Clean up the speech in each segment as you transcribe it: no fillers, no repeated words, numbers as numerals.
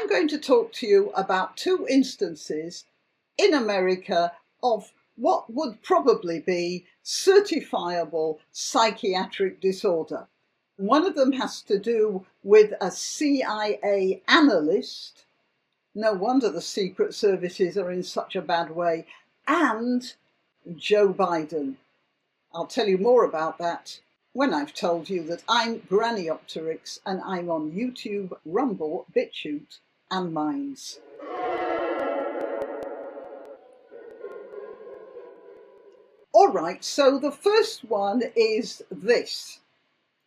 I'm going to talk to you about two instances in America of what would probably be certifiable psychiatric disorder. One of them has to do with a CIA analyst. No wonder the Secret Services are in such a bad way. And Joe Biden. I'll tell you more about that when I've told you that I'm Granniopteryx and I'm on YouTube, Rumble, BitChute and Minds. All right, so the first one is this.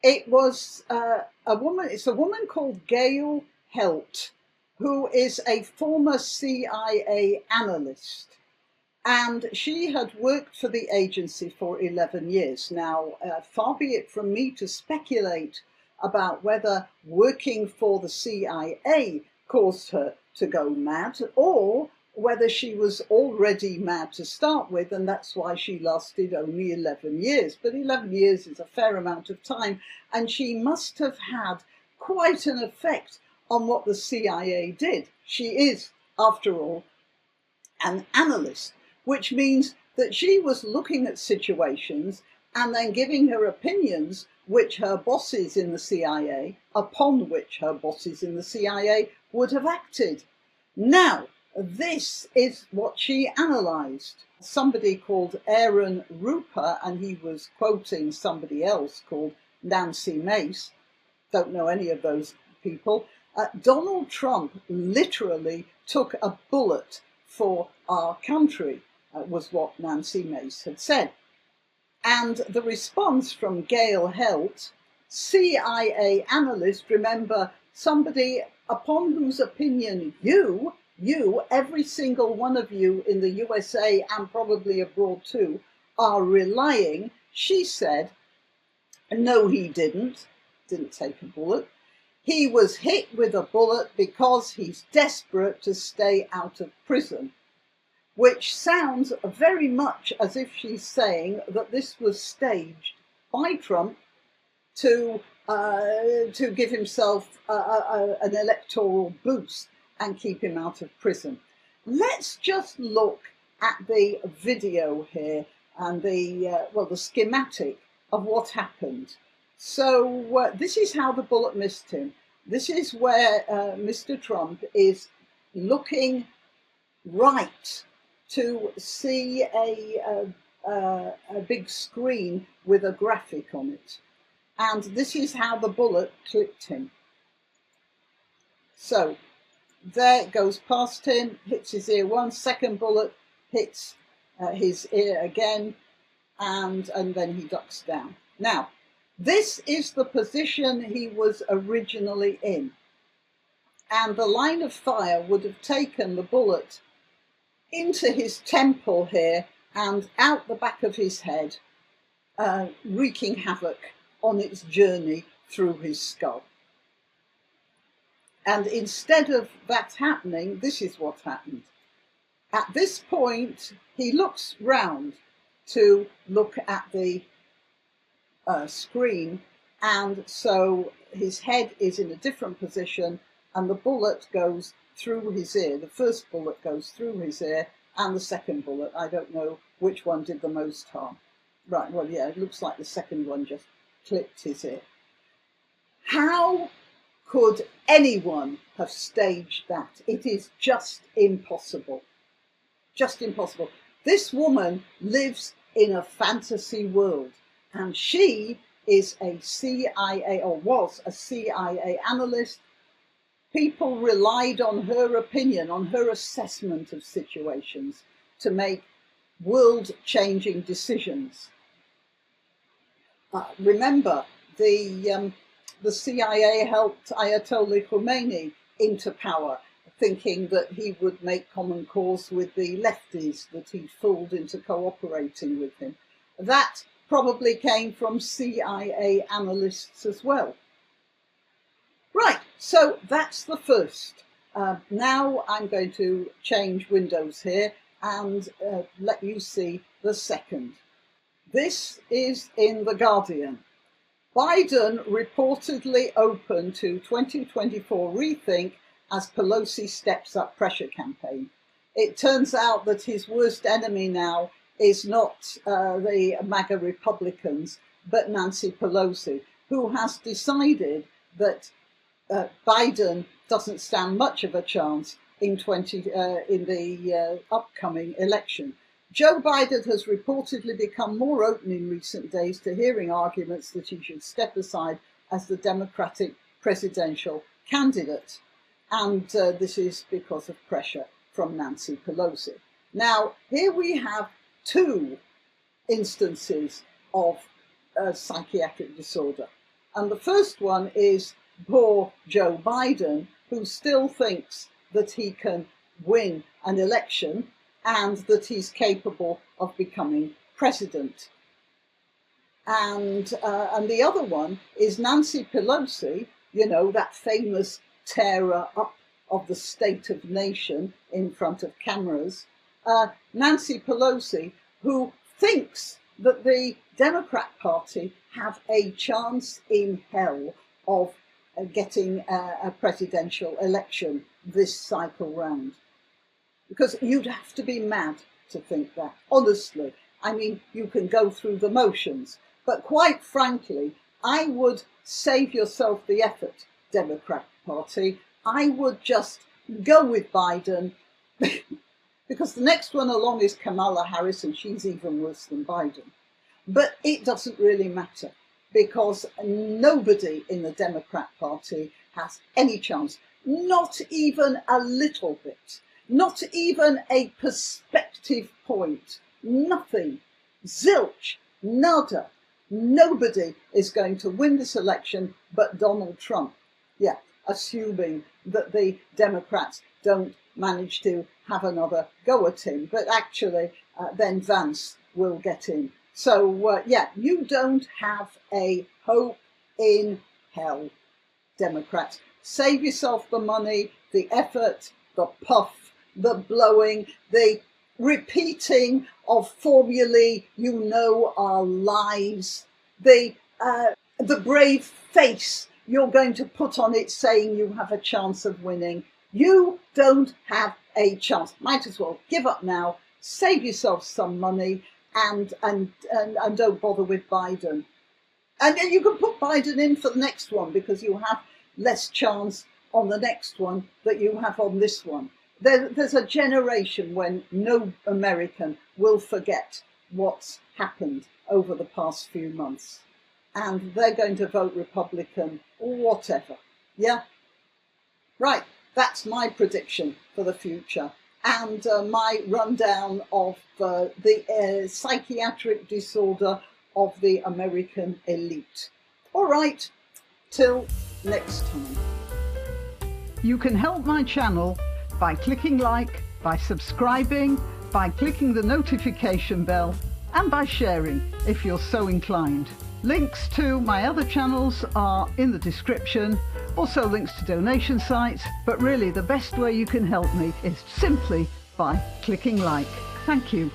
It was it's a woman called Gail Helt, who is a former CIA analyst. And she had worked for the agency for 11 years. Now, far be it from me to speculate about whether working for the CIA caused her to go mad, or whether she was already mad to start with, and that's why she lasted only 11 years. But 11 years is a fair amount of time, and she must have had quite an effect on what the CIA did. She is, after all, an analyst, which means that she was looking at situations and then giving her opinions which her bosses in the CIA, upon which her bosses in the CIA would have acted. Now, this is what she analysed. Somebody called Aaron Ruper, and he was quoting somebody else called Nancy Mace. Don't know any of those people. Donald Trump literally took a bullet for our country, was what Nancy Mace had said. And the response from Gail Helt, CIA analyst, remember, somebody upon whose opinion you, every single one of you in the USA and probably abroad too, are relying, she said, no, he didn't take a bullet. He was hit with a bullet because he's desperate to stay out of prison. Which sounds very much as if she's saying that this was staged by Trump to give himself an electoral boost and keep him out of prison. Let's just look at the video here and the schematic of what happened. So this is how the bullet missed him. This is where Mr. Trump is looking right to see a big screen with a graphic on it. And this is how the bullet clipped him. So there it goes past him, hits his ear once, second bullet hits his ear again, and then he ducks down. Now, this is the position he was originally in. And the line of fire would have taken the bullet into his temple here and out the back of his head, wreaking havoc on its journey through his skull. And instead of that happening, this is what happened. At this point, he looks round to look at the screen, and so his head is in a different position, and the bullet goes through his ear. The first bullet goes through his ear, and the second bullet, I don't know which one did the most harm. Right, well, yeah, it looks like the second one just clipped his ear. How could anyone have staged that? It is just impossible. Just impossible. This woman lives in a fantasy world, and she is a CIA, or was a CIA analyst. People relied on her opinion, on her assessment of situations to make world-changing decisions. Remember, the CIA helped Ayatollah Khomeini into power, thinking that he would make common cause with the lefties that he'd fooled into cooperating with him. That probably came from CIA analysts as well. Right, so that's the first. Now I'm going to change windows here and let you see the second. This is in The Guardian. Biden reportedly open to 2024 rethink as Pelosi steps up pressure campaign. It turns out that his worst enemy now is not the MAGA Republicans, but Nancy Pelosi, who has decided that Biden doesn't stand much of a chance in the upcoming election. Joe Biden has reportedly become more open in recent days to hearing arguments that he should step aside as the Democratic presidential candidate. And this is because of pressure from Nancy Pelosi. Now, here we have two instances of psychiatric disorder. And the first one is poor Joe Biden, who still thinks that he can win an election and that he's capable of becoming president. And the other one is Nancy Pelosi, you know, that famous tearer up of the state of nation in front of cameras. Nancy Pelosi, who thinks that the Democrat Party have a chance in hell of getting a presidential election this cycle round. Because you'd have to be mad to think that, honestly. I mean, you can go through the motions, but quite frankly, I would save yourself the effort, Democrat Party. I would just go with Biden, because the next one along is Kamala Harris, and she's even worse than Biden. But it doesn't really matter, because nobody in the Democrat Party has any chance, not even a little bit, not even a perspective point, nothing, zilch, nada. Nobody is going to win this election but Donald Trump. Yeah, assuming that the Democrats don't manage to have another go at him. But actually, then Vance will get in. So, yeah, you don't have a hope in hell, Democrats. Save yourself the money, the effort, the puff, the blowing, the repeating of formulae you know are lies, the brave face you're going to put on it saying you have a chance of winning. You don't have a chance. Might as well give up now, save yourself some money, and don't bother with Biden. And you can put Biden in for the next one, because you have less chance on the next one that you have on this one. There's a generation when no American will forget what's happened over the past few months. And they're going to vote Republican or whatever. Yeah? Right, that's my prediction for the future. And my rundown of the psychiatric disorder of the American elite. All right, till next time. You can help my channel by clicking like, by subscribing, by clicking the notification bell, and by sharing if you're so inclined. Links to my other channels are in the description, also links to donation sites, but really the best way you can help me is simply by clicking like. Thank you.